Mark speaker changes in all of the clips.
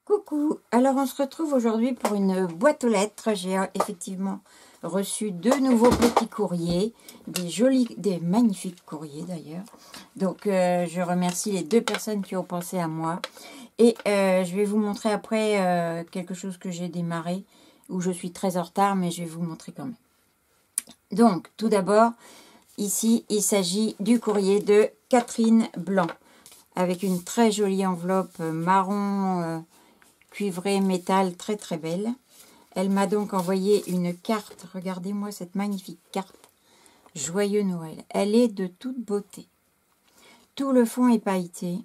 Speaker 1: Coucou, alors on se retrouve aujourd'hui pour une boîte aux lettres. J'ai effectivement reçu deux nouveaux petits courriers, des magnifiques courriers d'ailleurs. Donc je remercie les deux personnes qui ont pensé à moi. Et je vais vous montrer après quelque chose que j'ai démarré, où je suis très en retard, mais je vais vous montrer quand même. Donc tout d'abord, ici il s'agit du courrier de Catherine Blanc, avec une très jolie enveloppe marron cuivré métal, très très belle. Elle m'a donc envoyé une carte. Regardez-moi cette magnifique carte. Joyeux Noël. Elle est de toute beauté. Tout le fond est pailleté.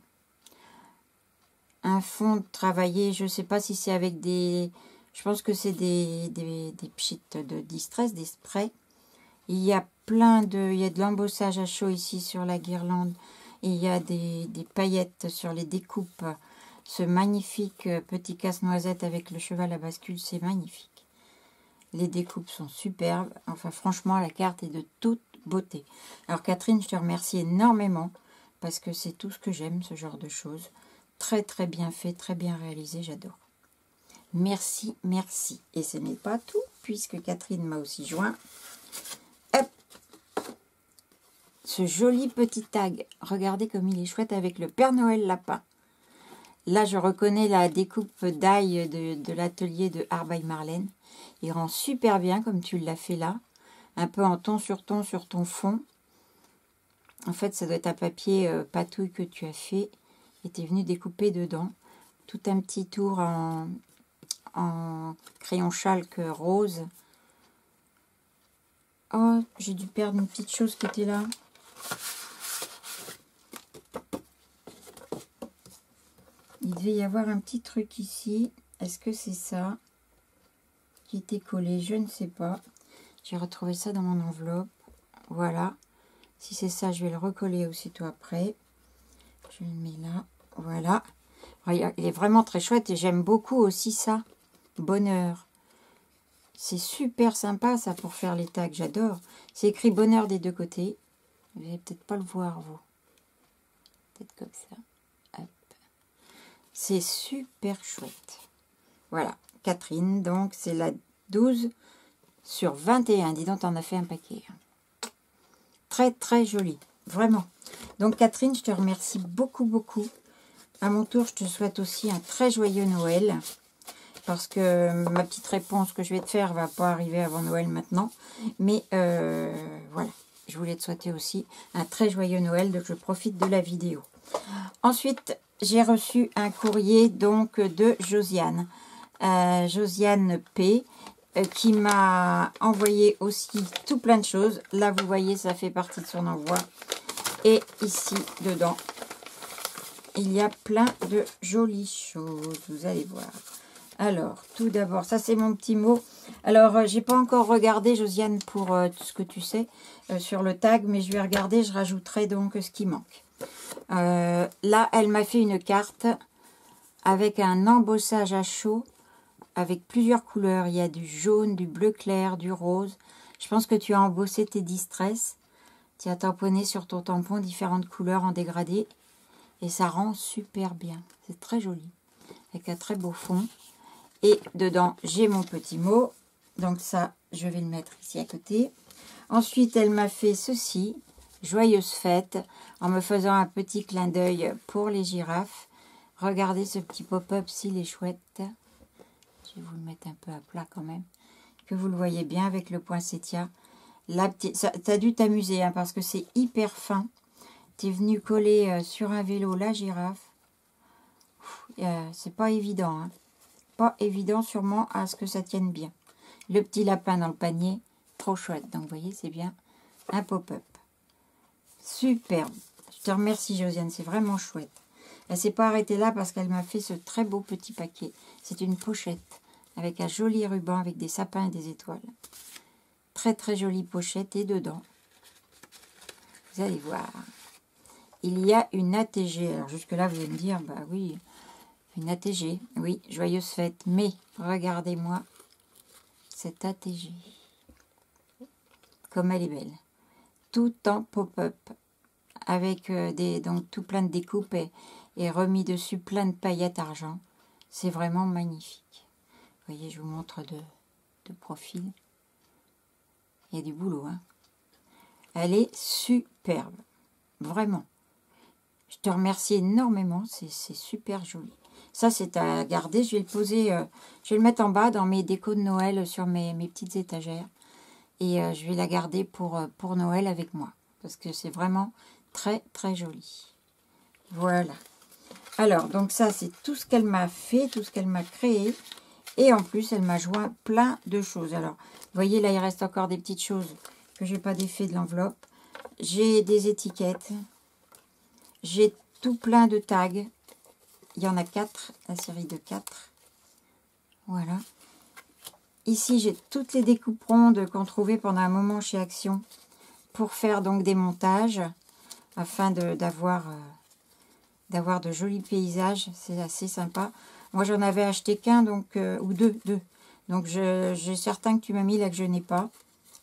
Speaker 1: Un fond travaillé, je ne sais pas si c'est avec des... Je pense que c'est des pchites de distress, des sprays. Il y a il y a de l'embossage à chaud ici sur la guirlande. Et il y a des paillettes sur les découpes. Ce magnifique petit casse-noisette avec le cheval à bascule, c'est magnifique. Les découpes sont superbes. Enfin, franchement, la carte est de toute beauté. Alors, Catherine, je te remercie énormément parce que c'est tout ce que j'aime, ce genre de choses. Très, très bien fait, très bien réalisé, j'adore. Merci, merci. Et ce n'est pas tout, puisque Catherine m'a aussi joint. Hop, ce joli petit tag. Regardez comme il est chouette avec le Père Noël lapin. Là, je reconnais la découpe d'ail de l'atelier de Art by Marlène. Il rend super bien comme tu l'as fait là. Un peu en ton sur ton fond. En fait, ça doit être un papier patouille que tu as fait. Et tu es venu découper dedans. Tout un petit tour en crayon chalk rose. Oh, j'ai dû perdre une petite chose qui était là. Il devait y avoir un petit truc ici. Est-ce que c'est ça qui était collé? Je ne sais pas. J'ai retrouvé ça dans mon enveloppe. Voilà. Si c'est ça, je vais le recoller aussitôt après. Je le mets là. Voilà. Il est vraiment très chouette et j'aime beaucoup aussi ça. Bonheur. C'est super sympa ça pour faire les tags. J'adore. C'est écrit bonheur des deux côtés. Vous n'allez peut-être pas le voir, vous. Peut-être comme ça. Hop. C'est super chouette. Voilà. Catherine, donc c'est la 12/21. Dis donc, t'en as fait un paquet. Très, très joli. Vraiment. Donc, Catherine, je te remercie beaucoup, beaucoup. À mon tour, je te souhaite aussi un très joyeux Noël. Parce que ma petite réponse que je vais te faire va pas arriver avant Noël maintenant. Mais voilà. Je voulais te souhaiter aussi un très joyeux Noël. Donc, je profite de la vidéo. Ensuite, j'ai reçu un courrier donc de Josiane. Josiane P. Qui m'a envoyé aussi tout plein de choses. Là, vous voyez, ça fait partie de son envoi. Et ici, dedans, il y a plein de jolies choses. Vous allez voir. Alors, tout d'abord, ça c'est mon petit mot. Alors, j'ai pas encore regardé, Josiane, pour tout ce que tu sais sur le tag, mais je vais regarder, je rajouterai donc ce qui manque. Là, elle m'a fait une carte avec un embossage à chaud, avec plusieurs couleurs. Il y a du jaune, du bleu clair, du rose. Je pense que tu as embossé tes distress. Tu as tamponné sur ton tampon différentes couleurs en dégradé. Et ça rend super bien. C'est très joli. Avec un très beau fond. Et dedans, j'ai mon petit mot. Donc ça, je vais le mettre ici à côté. Ensuite, elle m'a fait ceci. Joyeuse fête. En me faisant un petit clin d'œil pour les girafes. Regardez ce petit pop-up, s'il est chouette. Je vais vous le mettre un peu à plat quand même. Que vous le voyez bien avec le poinsettia. Tu as dû t'amuser hein, parce que c'est hyper fin. Tu es venu coller sur un vélo la girafe. C'est pas évident. Hein. Pas évident sûrement à ce que ça tienne bien. Le petit lapin dans le panier. Trop chouette. Donc vous voyez, c'est bien un pop-up. Superbe. Je te remercie Josiane, c'est vraiment chouette. Elle ne s'est pas arrêtée là parce qu'elle m'a fait ce très beau petit paquet. C'est une pochette avec un joli ruban avec des sapins et des étoiles. Très très jolie pochette et dedans, vous allez voir, il y a une ATG. Alors jusque là vous allez me dire, bah oui, une ATG, oui, joyeuse fête. Mais regardez-moi cette ATG, comme elle est belle. Tout en pop-up, avec donc tout plein de découpes et remis dessus plein de paillettes argent. C'est vraiment magnifique. Vous voyez, je vous montre de profil. Il y a du boulot, hein. Elle est superbe. Vraiment. Je te remercie énormément. C'est super joli. Ça, c'est à garder. Je vais le poser, je vais le mettre en bas dans mes décos de Noël sur mes petites étagères. Et je vais la garder pour Noël avec moi. Parce que c'est vraiment très, très joli. Voilà. Alors, donc ça, c'est tout ce qu'elle m'a fait, tout ce qu'elle m'a créé. Et en plus, elle m'a joint plein de choses. Alors, vous voyez, là, il reste encore des petites choses que je n'ai pas défait de l'enveloppe. J'ai des étiquettes. J'ai tout plein de tags. Il y en a 4, la série de 4. Voilà. Ici, j'ai toutes les découpes rondes qu'on trouvait pendant un moment chez Action pour faire donc des montages afin d'avoir de jolis paysages. C'est assez sympa. Moi, j'en avais acheté qu'un, donc ou deux. Donc, j'ai certains que tu m'as mis là que je n'ai pas.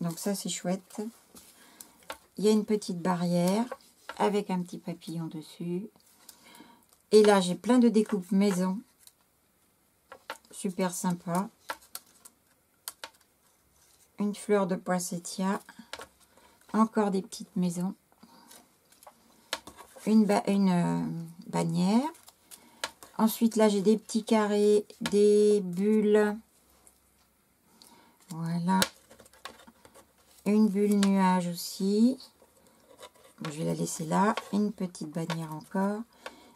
Speaker 1: Donc, ça, c'est chouette. Il y a une petite barrière avec un petit papillon dessus. Et là, j'ai plein de découpes maison. Super sympa. Une fleur de poinsettia. Encore des petites maisons. Une bannière. Ensuite, là, j'ai des petits carrés, des bulles. Voilà. Une bulle nuage aussi. Bon, je vais la laisser là. Une petite bannière encore.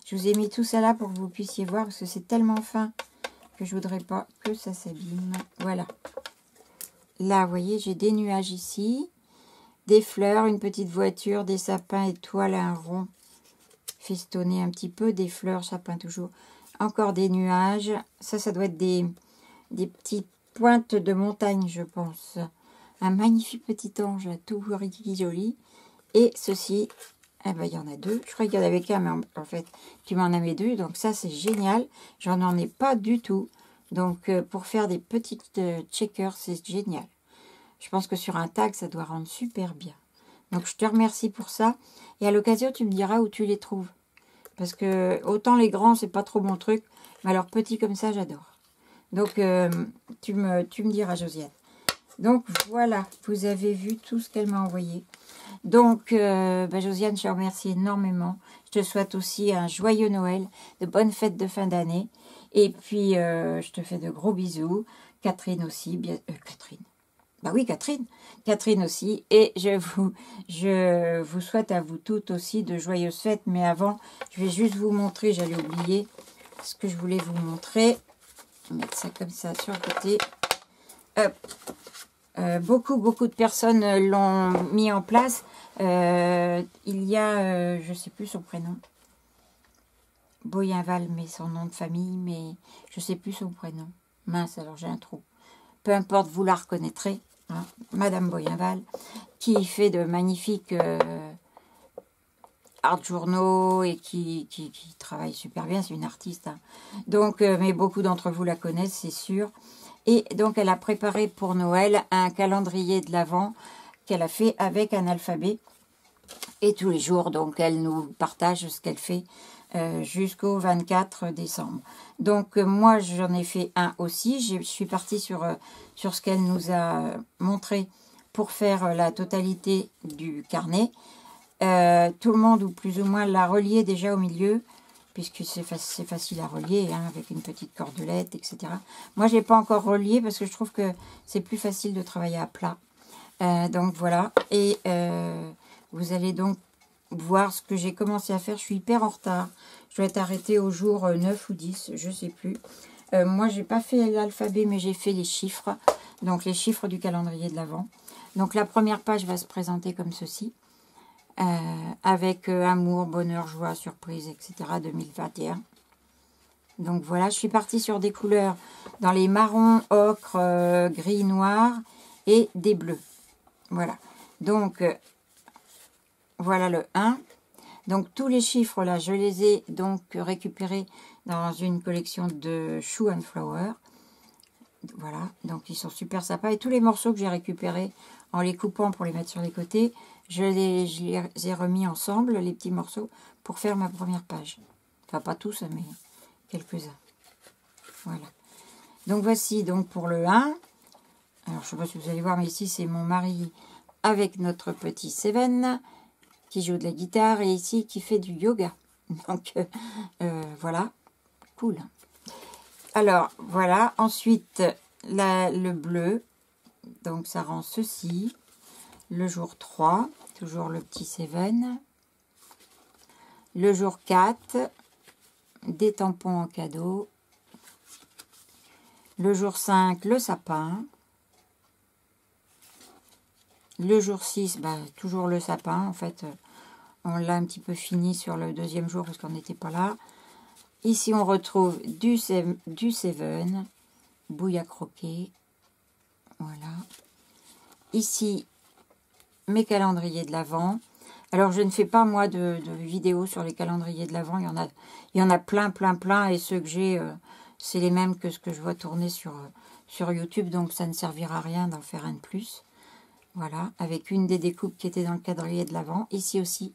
Speaker 1: Je vous ai mis tout ça là pour que vous puissiez voir parce que c'est tellement fin que je voudrais pas que ça s'abîme. Voilà. Là, vous voyez, j'ai des nuages ici. Des fleurs, une petite voiture, des sapins, étoiles, un rond festonné un petit peu. Des fleurs, sapins toujours. Encore des nuages. Ça doit être des petites pointes de montagne, je pense. Un magnifique petit ange, tout joli. Et ceci, eh ben, il y en a deux. Je crois qu'il y en avait qu'un, mais en fait, tu m'en as mis deux. Donc ça, c'est génial. J'en ai pas du tout. Donc, pour faire des petites checkers, c'est génial. Je pense que sur un tag, ça doit rendre super bien. Donc, je te remercie pour ça. Et à l'occasion, tu me diras où tu les trouves. Parce que autant les grands, c'est pas trop mon truc. Mais alors, petits comme ça, j'adore. Donc, tu me diras, Josiane. Donc, voilà. Vous avez vu tout ce qu'elle m'a envoyé. Donc, Josiane, je te remercie énormément. Je te souhaite aussi un joyeux Noël, de bonnes fêtes de fin d'année. Et puis, je te fais de gros bisous. Catherine aussi. Catherine. Bah oui, Catherine. Catherine aussi. Et je vous souhaite à vous toutes aussi de joyeuses fêtes. Mais avant, je vais juste vous montrer, j'allais oublier ce que je voulais vous montrer. Je vais mettre ça comme ça sur le côté. Hop. Beaucoup de personnes l'ont mis en place. Il y a, je ne sais plus son prénom, Boyenval, mais son nom de famille, mais je ne sais plus son prénom. Mince, alors j'ai un trou. Peu importe, vous la reconnaîtrez, hein, Madame Boyenval, qui fait de magnifiques art journaux et qui travaille super bien, c'est une artiste. Hein. Donc, mais beaucoup d'entre vous la connaissent, c'est sûr. Et donc, elle a préparé pour Noël un calendrier de l'Avent qu'elle a fait avec un alphabet. Et tous les jours, donc, elle nous partage ce qu'elle fait jusqu'au 24 décembre. Donc, moi, j'en ai fait un aussi. Je suis partie sur ce qu'elle nous a montré pour faire la totalité du carnet. Tout le monde, ou plus ou moins, l'a relié déjà au milieu, puisque c'est facile à relier, hein, avec une petite cordelette, etc. Moi, je n'ai pas encore relié, parce que je trouve que c'est plus facile de travailler à plat. Donc, voilà. Et vous allez donc voir ce que j'ai commencé à faire. Je suis hyper en retard. Je dois être arrêtée au jour 9 ou 10, je ne sais plus. Moi, je n'ai pas fait l'alphabet, mais j'ai fait les chiffres. Donc, les chiffres du calendrier de l'Avent. Donc, la première page va se présenter comme ceci. Avec amour, bonheur, joie, surprise, etc. 2021. Donc voilà, je suis partie sur des couleurs dans les marrons, ocre, gris, noir et des bleus. Voilà. Donc, voilà le 1. Donc tous les chiffres là, je les ai donc récupérés dans une collection de Shoe and Flower. Voilà, donc ils sont super sympas. Et tous les morceaux que j'ai récupérés en les coupant pour les mettre sur les côtés, je les ai remis ensemble, les petits morceaux, pour faire ma première page. Enfin, pas tous, mais quelques-uns. Voilà. Donc voici donc pour le 1. Alors je ne sais pas si vous allez voir, mais ici c'est mon mari avec notre petit Seven qui joue de la guitare et ici qui fait du yoga. Donc voilà, cool. Alors voilà, ensuite le bleu, donc ça rend ceci. Le jour 3, toujours le petit Seven. Le jour 4, des tampons en cadeau. Le jour 5, le sapin. Le jour 6, bah, toujours le sapin. En fait, on l'a un petit peu fini sur le deuxième jour parce qu'on n'était pas là. Ici, on retrouve du Seven, bouille à croquer. Voilà. Ici, mes calendriers de l'Avent. Alors, je ne fais pas, moi, de vidéos sur les calendriers de l'Avent. Il y en a plein. Et ceux que j'ai, c'est les mêmes que ce que je vois tourner sur YouTube. Donc, ça ne servira à rien d'en faire un de plus. Voilà, avec une des découpes qui était dans le calendrier de l'Avent. Ici aussi,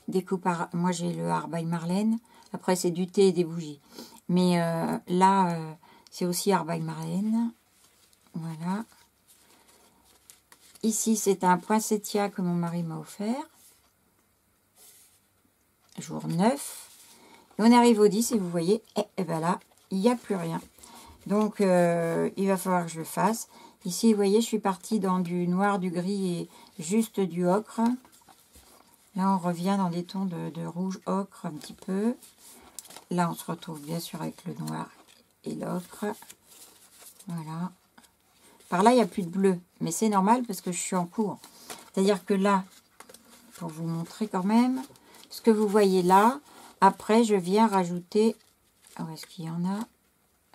Speaker 1: découpe, moi j'ai le Art by Marlène. Après, c'est du thé et des bougies. Mais là, c'est aussi Art by Marlène. Voilà. Ici, c'est un poinsettia que mon mari m'a offert. Jour 9. Et on arrive au 10 et vous voyez, et ben là, il n'y a plus rien. Donc, il va falloir que je le fasse. Ici, vous voyez, je suis partie dans du noir, du gris et juste du ocre. Là, on revient dans des tons de rouge ocre un petit peu. Là, on se retrouve bien sûr avec le noir et l'ocre. Voilà. Par là, il n'y a plus de bleu. Mais c'est normal parce que je suis en cours. C'est-à-dire que là, pour vous montrer quand même, ce que vous voyez là, après, je viens rajouter... Où est-ce qu'il y en a?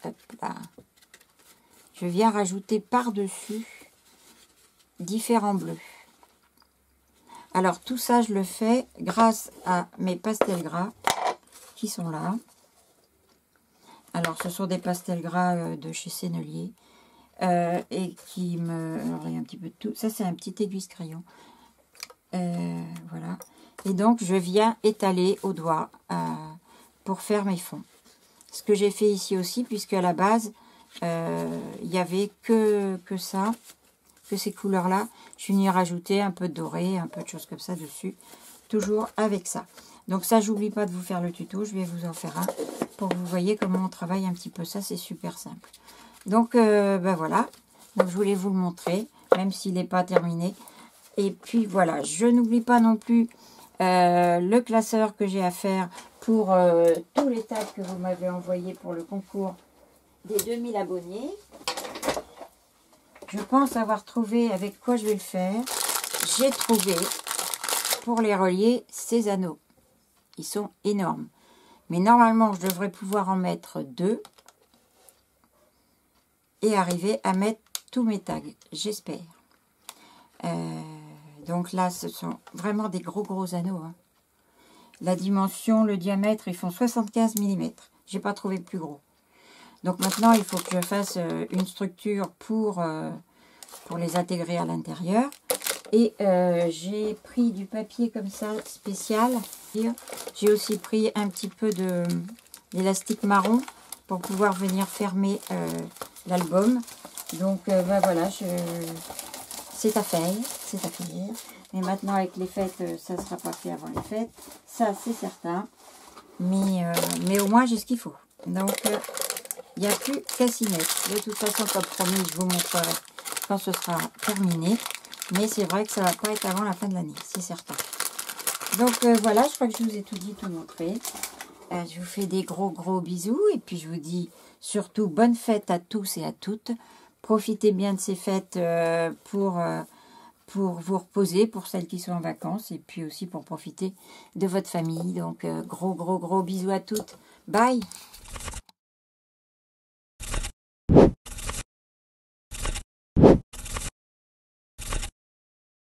Speaker 1: Hop là. Je viens rajouter par-dessus différents bleus. Alors, tout ça, je le fais grâce à mes pastels gras qui sont là. Alors, ce sont des pastels gras de chez Sennelier. Et qui me... Alors, il y a un petit peu de tout. Ça, c'est un petit aiguise crayon. Voilà. Et donc, je viens étaler au doigt pour faire mes fonds. Ce que j'ai fait ici aussi, puisque à la base, il n'y avait que ça, que ces couleurs-là. Je suis venue rajouter un peu de doré, un peu de choses comme ça dessus. Toujours avec ça. Donc ça, j'oublie pas de vous faire le tuto. Je vais vous en faire un pour que vous voyez comment on travaille un petit peu ça. C'est super simple. Donc, ben voilà. Donc, je voulais vous le montrer, même s'il n'est pas terminé. Et puis, voilà. Je n'oublie pas non plus le classeur que j'ai à faire pour tous les tags que vous m'avez envoyés pour le concours des 2000 abonnés. Je pense avoir trouvé avec quoi je vais le faire. J'ai trouvé, pour les relier, ces anneaux. Ils sont énormes. Mais normalement, je devrais pouvoir en mettre 2. Et arriver à mettre tous mes tags, j'espère. Donc là, ce sont vraiment des gros anneaux. Hein. La dimension, le diamètre, ils font 75 mm. J'ai pas trouvé plus gros. Donc maintenant, il faut que je fasse une structure pour les intégrer à l'intérieur. Et j'ai pris du papier comme ça, spécial. J'ai aussi pris un petit peu d'élastique marron pour pouvoir venir fermer l'album. Donc ben voilà, c'est à faire. Mais maintenant avec les fêtes, ça ne sera pas fait avant les fêtes. Ça, c'est certain. Mais au moins, j'ai ce qu'il faut. Donc, il n'y a plus qu'à s'y mettre. De toute façon, comme promis, je vous montrerai quand ce sera terminé. Mais c'est vrai que ça ne va pas être avant la fin de l'année, c'est certain. Donc voilà, je crois que je vous ai tout dit, tout montré. Je vous fais des gros bisous. Et puis je vous dis surtout bonne fête à tous et à toutes. Profitez bien de ces fêtes pour vous reposer, pour celles qui sont en vacances. Et puis aussi pour profiter de votre famille. Donc gros bisous à toutes. Bye!